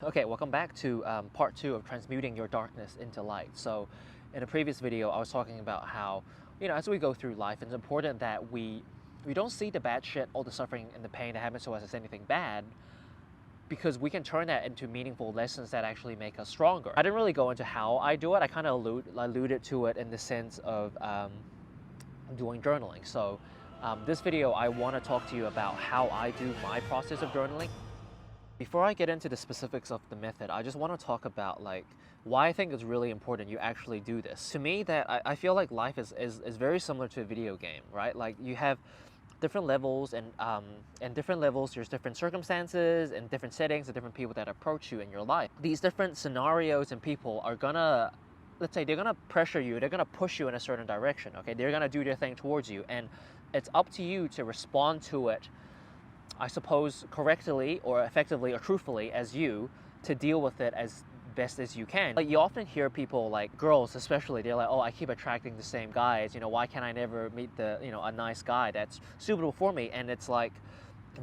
Okay, welcome back to part 2 of transmuting your darkness into light. So in a previous video, I was talking about how, as we go through life, it's important that we don't see the bad shit, all the suffering and the pain that happens to us as anything bad, because we can turn that into meaningful lessons that actually make us stronger. I didn't really go into how I do it. I kind of alluded to it in the sense of doing journaling. So this video, I want to talk to you about how I do my process of journaling. Before I get into the specifics of the method, I just want to talk about why I think it's really important you actually do this. To me, I feel like life is very similar to a video game, right? Like you have different levels and different levels there's different circumstances and different settings and different people that approach you in your life. These different scenarios and people are gonna, let's say, they're gonna pressure you, they're gonna push you in a certain direction, okay? They're gonna do their thing towards you, and it's up to you to respond to it, I suppose, correctly or effectively or truthfully as you, to deal with it as best as you can. Like you often hear people, like girls especially, they're like, oh, I keep attracting the same guys, why can't I never meet a nice guy that's suitable for me? And it's like,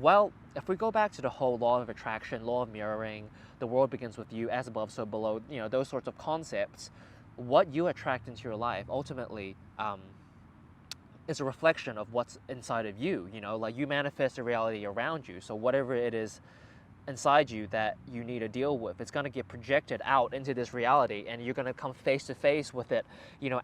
well, if we go back to the whole law of attraction, law of mirroring, the world begins with you, as above so below, those sorts of concepts, what you attract into your life ultimately is a reflection of what's inside of you. Like you manifest a reality around you. So whatever it is inside you that you need to deal with, it's going to get projected out into this reality, and you're going to come face to face with it,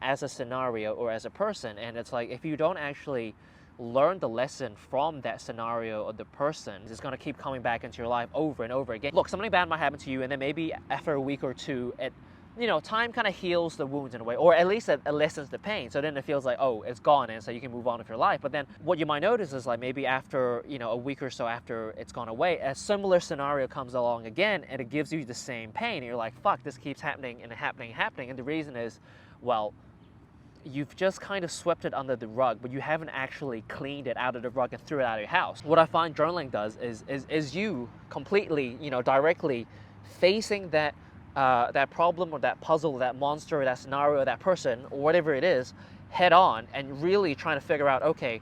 as a scenario or as a person. And it's like, if you don't actually learn the lesson from that scenario or the person, it's going to keep coming back into your life over and over again. Look, something bad might happen to you, and then maybe after a week or two, time kind of heals the wounds in a way, or at least it lessens the pain. So then it feels like, oh, it's gone, and so you can move on with your life. But then what you might notice is, like, maybe after, a week or so after it's gone away, a similar scenario comes along again, and it gives you the same pain. And you're like, fuck, this keeps happening and happening. And the reason is, well, you've just kind of swept it under the rug, but you haven't actually cleaned it out of the rug and threw it out of your house. What I find journaling does is you completely, directly facing that problem or that puzzle or that monster or that scenario or that person or whatever it is head on, and really trying to figure out, okay,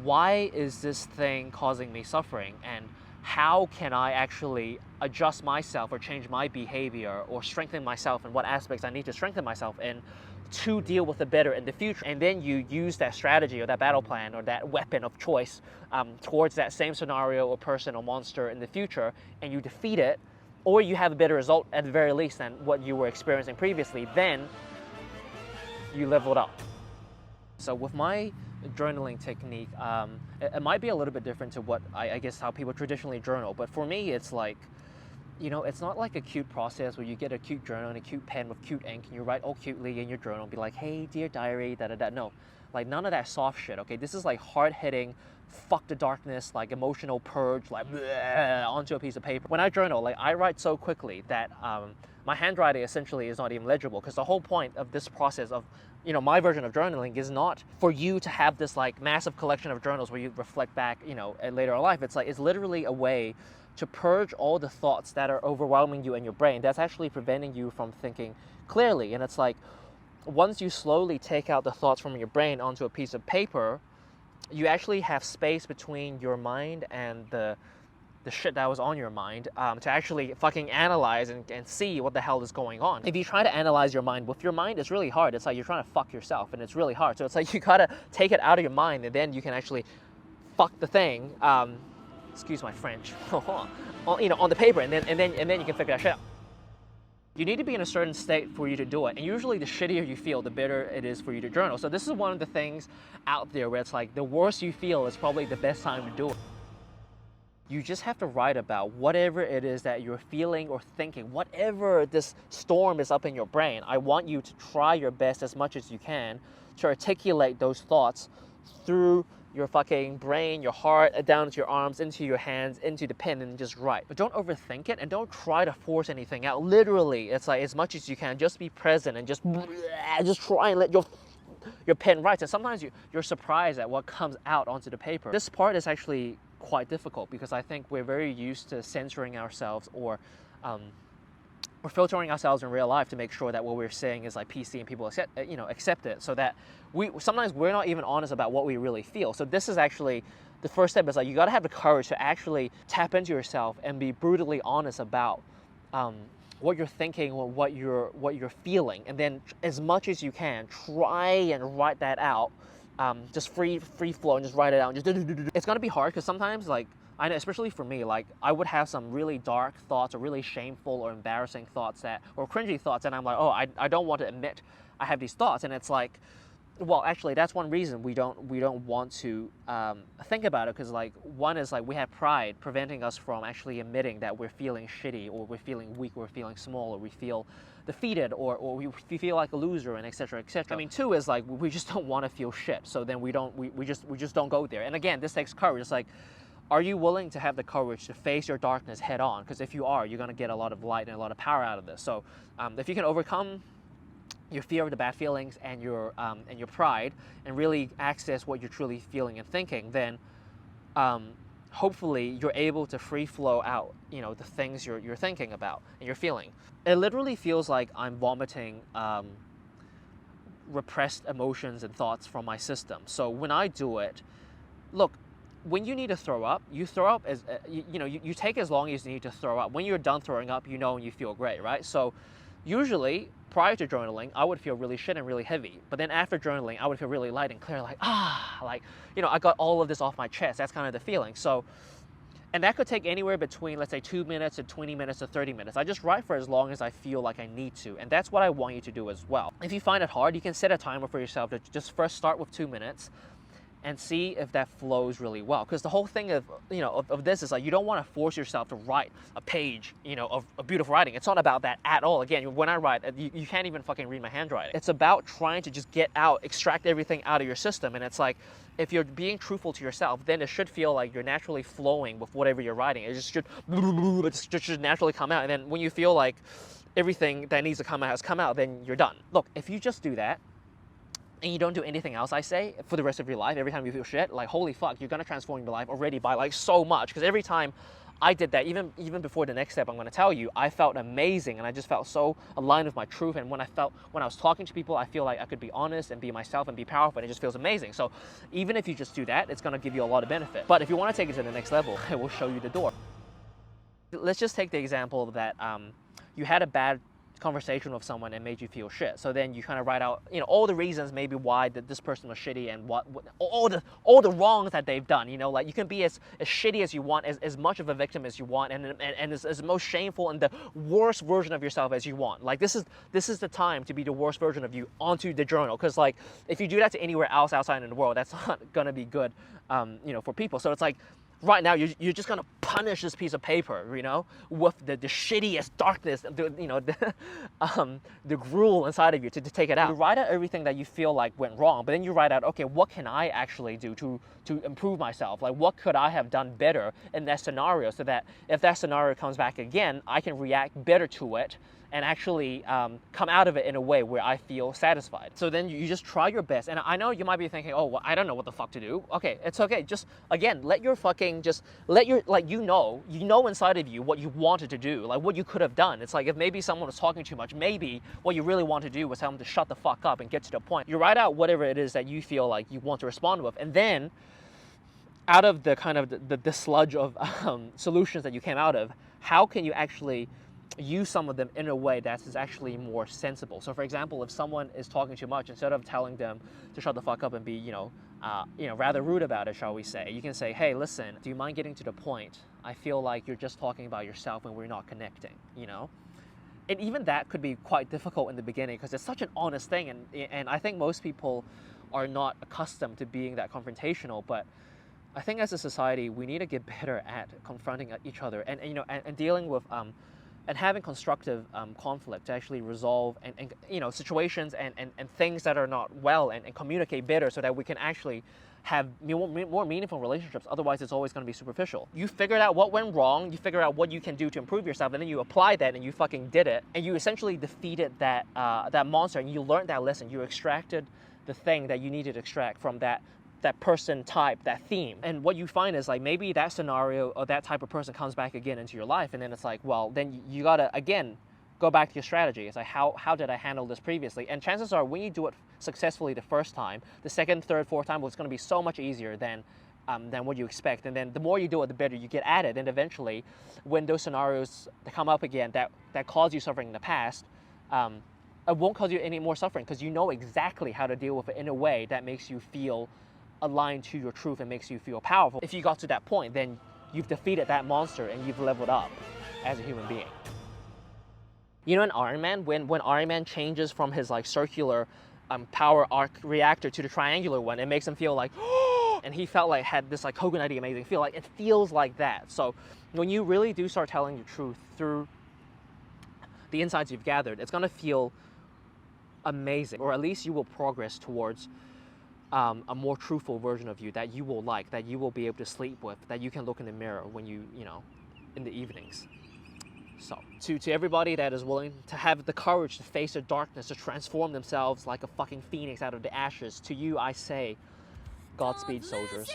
why is this thing causing me suffering, and how can I actually adjust myself or change my behavior or strengthen myself, and what aspects I need to strengthen myself in to deal with it better in the future. And then you use that strategy or that battle plan or that weapon of choice towards that same scenario or person or monster in the future, and you defeat it, or you have a better result at the very least than what you were experiencing previously. Then you leveled up. So with my journaling technique, it might be a little bit different to what I guess how people traditionally journal, but for me it's like, it's not like a cute process where you get a cute journal and a cute pen with cute ink and you write all cutely in your journal and be like, hey, dear diary, da-da-da. No, like none of that soft shit, okay? This is like hard-hitting, fuck the darkness, like emotional purge, like bleh, onto a piece of paper. When I journal, like I write so quickly that my handwriting essentially is not even legible, because the whole point of this process of, my version of journaling is not for you to have this like massive collection of journals where you reflect back, at later in life. It's literally a way to purge all the thoughts that are overwhelming you in your brain, that's actually preventing you from thinking clearly. And it's like, once you slowly take out the thoughts from your brain onto a piece of paper, you actually have space between your mind and the shit that was on your mind to actually fucking analyze and see what the hell is going on. If you try to analyze your mind with your mind, it's really hard. It's like you're trying to fuck yourself, and it's really hard. So it's like you gotta take it out of your mind, and then you can actually fuck the thing, excuse my French, on the paper, and then you can figure that shit out. You need to be in a certain state for you to do it, and usually the shittier you feel, the better it is for you to journal. So this is one of the things out there where it's like the worse you feel is probably the best time to do it. You just have to write about whatever it is that you're feeling or thinking, whatever this storm is up in your brain. I want you to try your best as much as you can to articulate those thoughts through your fucking brain, your heart, down to your arms, into your hands, into the pen, and just write. But don't overthink it, and don't try to force anything out. Literally, it's like as much as you can, just be present and just try and let your pen write. And sometimes you're surprised at what comes out onto the paper. This part is actually quite difficult, because I think we're very used to censoring ourselves or filtering ourselves in real life to make sure that what we're saying is like PC and people accept it, so that sometimes we're not even honest about what we really feel. So this is actually the first step, is like you got to have the courage to actually tap into yourself and be brutally honest about what you're thinking or what you're feeling, and then as much as you can try and write that out, just free flow, and just write it out. And just it's gonna be hard because sometimes, like, I know, especially for me, like, I would have some really dark thoughts or really shameful or embarrassing thoughts or cringy thoughts, and I'm like, oh, I don't want to admit I have these thoughts, and it's like, well, actually, that's one reason we don't want to think about it, because, like, one is, like, we have pride preventing us from actually admitting that we're feeling shitty, or we're feeling weak, or we're feeling small, or we feel defeated, or we feel like a loser, and etc. etc. I mean, two is, like, we just don't want to feel shit, so then we just don't go there. And again, this takes courage. It's like, are you willing to have the courage to face your darkness head on? Because if you are, you're going to get a lot of light and a lot of power out of this. So if you can overcome your fear of the bad feelings and your pride, and really access what you're truly feeling and thinking, then hopefully you're able to free flow out, you know, the things you're thinking about and you're feeling. It literally feels like I'm vomiting repressed emotions and thoughts from my system. So when I do it, look, when you need to throw up, you throw up as you take as long as you need to throw up. When you're done throwing up, you know, and you feel great, right? So usually, prior to journaling, I would feel really shit and really heavy. But then after journaling, I would feel really light and clear, like, like, you know, I got all of this off my chest. That's kind of the feeling. So, and that could take anywhere between, let's say, 2 minutes to 20 minutes to 30 minutes. I just write for as long as I feel like I need to. And that's what I want you to do as well. If you find it hard, you can set a timer for yourself to just first start with 2 minutes and see if that flows really well. Because the whole thing of, you know, of this is, like, you don't want to force yourself to write a page, you know, of beautiful writing. It's not about that at all. Again, when I write, you can't even fucking read my handwriting. It's about trying to just get out, extract everything out of your system. And it's like, if you're being truthful to yourself, then it should feel like you're naturally flowing with whatever you're writing. It just should naturally come out. And then when you feel like everything that needs to come out has come out, then you're done. Look, if you just do that, and you don't do anything else, I say, for the rest of your life, every time you feel shit, like, holy fuck, you're gonna transform your life already by, like, so much. Because every time I did that, even before the next step I'm gonna tell you, I felt amazing, and I just felt so aligned with my truth. And when I was talking to people, I feel like I could be honest and be myself and be powerful, and it just feels amazing. So even if you just do that, it's gonna give you a lot of benefit. But if you wanna take it to the next level, it will show you the door. Let's just take the example that you had a bad conversation with someone and made you feel shit. So then you kind of write out, you know, all the reasons maybe why that this person was shitty, and what all the wrongs that they've done. You know, like, you can be as shitty as you want, as much of a victim as you want, and as most shameful and the worst version of yourself as you want. Like, this is the time to be the worst version of you onto the journal. Because, like, if you do that to anywhere else outside in the world, that's not gonna be good, you know, for people. So it's like, right now, you're just gonna punish this piece of paper, you know, with the shittiest darkness, the gruel inside of you to take it out. You write out everything that you feel like went wrong, but then you write out, okay, what can I actually do to improve myself? Like, what could I have done better in that scenario, so that if that scenario comes back again, I can react better to it and actually come out of it in a way where I feel satisfied. So then you just try your best. And I know you might be thinking, oh, well, I don't know what the fuck to do. Okay, it's okay. Just, again, like, you know inside of you what you wanted to do, like, what you could have done. It's like, if maybe someone was talking too much, maybe what you really want to do was tell them to shut the fuck up and get to the point. You write out whatever it is that you feel like you want to respond with, and then out of the kind of the sludge of solutions that you came out of, how can you actually use some of them in a way that is actually more sensible? So, for example, if someone is talking too much, instead of telling them to shut the fuck up and be, rather rude about it, shall we say, you can say, hey, listen, do you mind getting to the point? I feel like you're just talking about yourself and we're not connecting, you know? And even that could be quite difficult in the beginning, because it's such an honest thing, and I think most people are not accustomed to being that confrontational. But I think as a society, we need to get better at confronting each other and dealing with and having constructive conflict to actually resolve and situations and things that are not well, and communicate better, so that we can actually have more meaningful relationships. Otherwise, it's always going to be superficial. You figured out what went wrong, you figure out what you can do to improve yourself, and then you apply that, and you fucking did it, and you essentially defeated that monster, and you learned that lesson. You extracted the thing that you needed to extract from that person type, that theme. And what you find is, like, maybe that scenario or that type of person comes back again into your life, and then it's like, well, then you gotta again go back to your strategy. It's like, how did I handle this previously? And chances are, when you do it successfully the first time, the second, third, fourth time, well, it's going to be so much easier than than what you expect. And then the more you do it, the better you get at it. And eventually, when those scenarios come up again that caused you suffering in the past, it won't cause you any more suffering because you know exactly how to deal with it in a way that makes you feel aligned to your truth and makes you feel powerful. If you got to that point, then you've defeated that monster and you've leveled up as a human being. You know, in Iron Man, when Iron Man changes from his like circular power arc reactor to the triangular one, it makes him feel like, and he felt like had this like coconutty amazing feel. Like it feels like that. So when you really do start telling your truth through the insights you've gathered, it's gonna feel amazing, or at least you will progress towards a more truthful version of you that you will like, that you will be able to sleep with, that you can look in the mirror when you know, in the evenings. So, to everybody that is willing to have the courage to face the darkness, to transform themselves like a fucking phoenix out of the ashes, to you I say, Godspeed, soldiers.